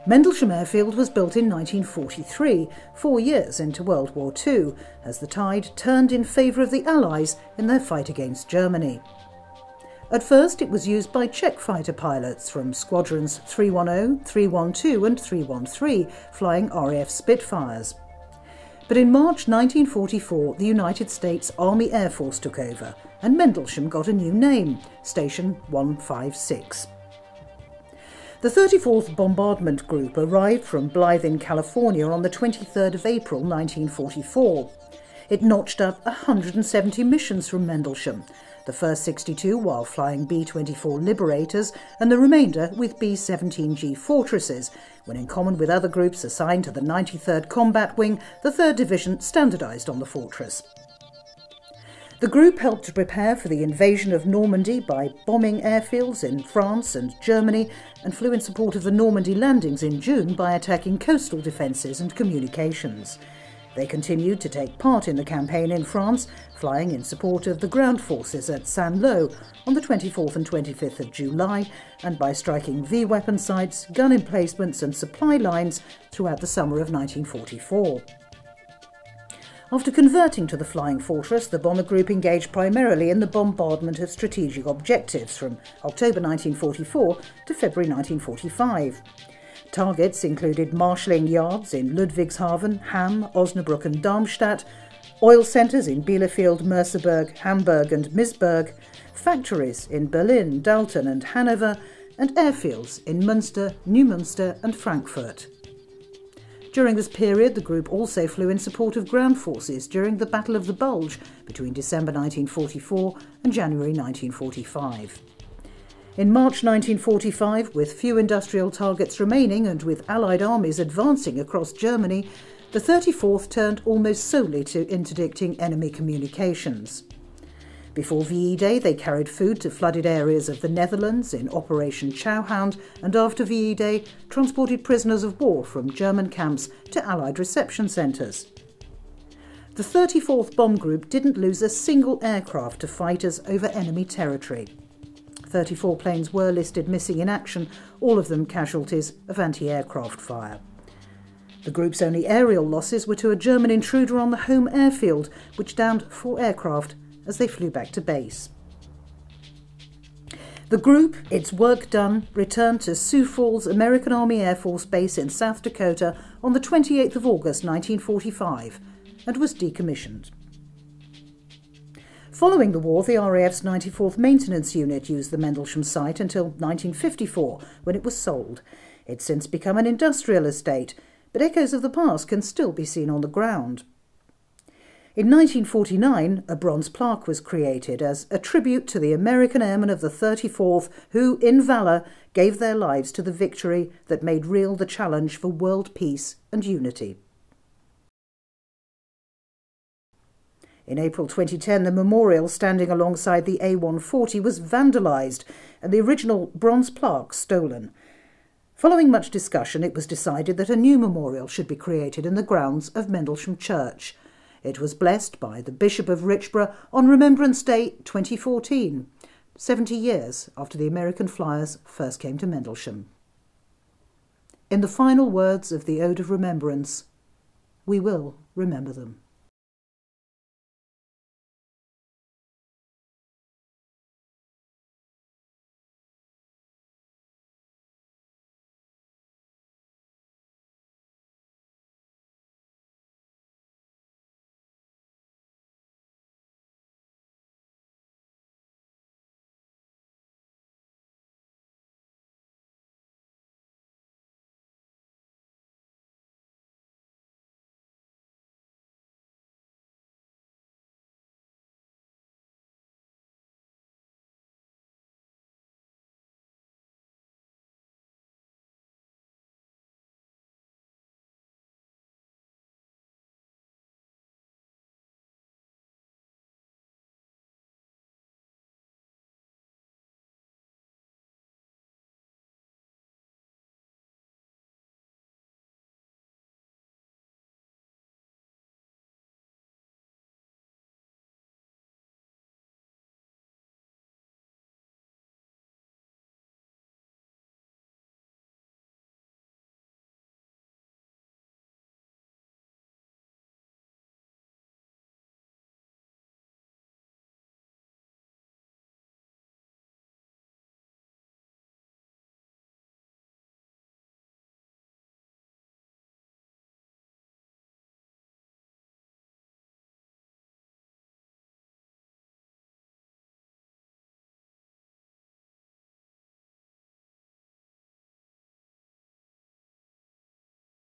Mendlesham Airfield was built in 1943, 4 years into World War II, as the tide turned in favour of the Allies in their fight against Germany. At first it was used by Czech fighter pilots from Squadrons 310, 312 and 313, flying RAF Spitfires. But in March 1944 the United States Army Air Force took over and Mendlesham got a new name, Station 156. The 34th Bombardment Group arrived from Blythe in California on the 23rd of April 1944. It notched up 170 missions from Mendlesham, the first 62 while flying B-24 Liberators and the remainder with B-17G Fortresses, when in common with other groups assigned to the 93rd Combat Wing, the 3rd Division standardised on the Fortress. The group helped to prepare for the invasion of Normandy by bombing airfields in France and Germany, and flew in support of the Normandy landings in June by attacking coastal defences and communications. They continued to take part in the campaign in France, flying in support of the ground forces at Saint-Lô on the 24th and 25th of July, and by striking V-weapon sites, gun emplacements and supply lines throughout the summer of 1944. After converting to the Flying Fortress, the bomber group engaged primarily in the bombardment of strategic objectives from October 1944 to February 1945. Targets included marshalling yards in Ludwigshafen, Hamm, Osnabrück and Darmstadt, oil centres in Bielefeld, Merseburg, Hamburg and Misburg, factories in Berlin, Dalton and Hanover, and airfields in Münster, Neumünster and Frankfurt. During this period, the group also flew in support of ground forces during the Battle of the Bulge between December 1944 and January 1945. In March 1945, with few industrial targets remaining and with Allied armies advancing across Germany, the 34th turned almost solely to interdicting enemy communications. Before VE Day, they carried food to flooded areas of the Netherlands in Operation Chowhound, and after VE Day, transported prisoners of war from German camps to Allied reception centres. The 34th Bomb Group didn't lose a single aircraft to fighters over enemy territory. 34 planes were listed missing in action, all of them casualties of anti-aircraft fire. The group's only aerial losses were to a German intruder on the home airfield, which downed 4 aircraft as they flew back to base. The group, its work done, returned to Sioux Falls American Army Air Force Base in South Dakota on the 28th of August 1945 and was decommissioned. Following the war, the RAF's 94th Maintenance Unit used the Mendlesham site until 1954, when it was sold. It's since become an industrial estate, but echoes of the past can still be seen on the ground. In 1949, a bronze plaque was created as a tribute to the American airmen of the 34th who, in valour, gave their lives to the victory that made real the challenge for world peace and unity. In April 2010, the memorial standing alongside the A140 was vandalised and the original bronze plaque stolen. Following much discussion, it was decided that a new memorial should be created in the grounds of Mendlesham Church. It was blessed by the Bishop of Richborough on Remembrance Day 2014, 70 years after the American flyers first came to Mendlesham. In the final words of the Ode of Remembrance, we will remember them.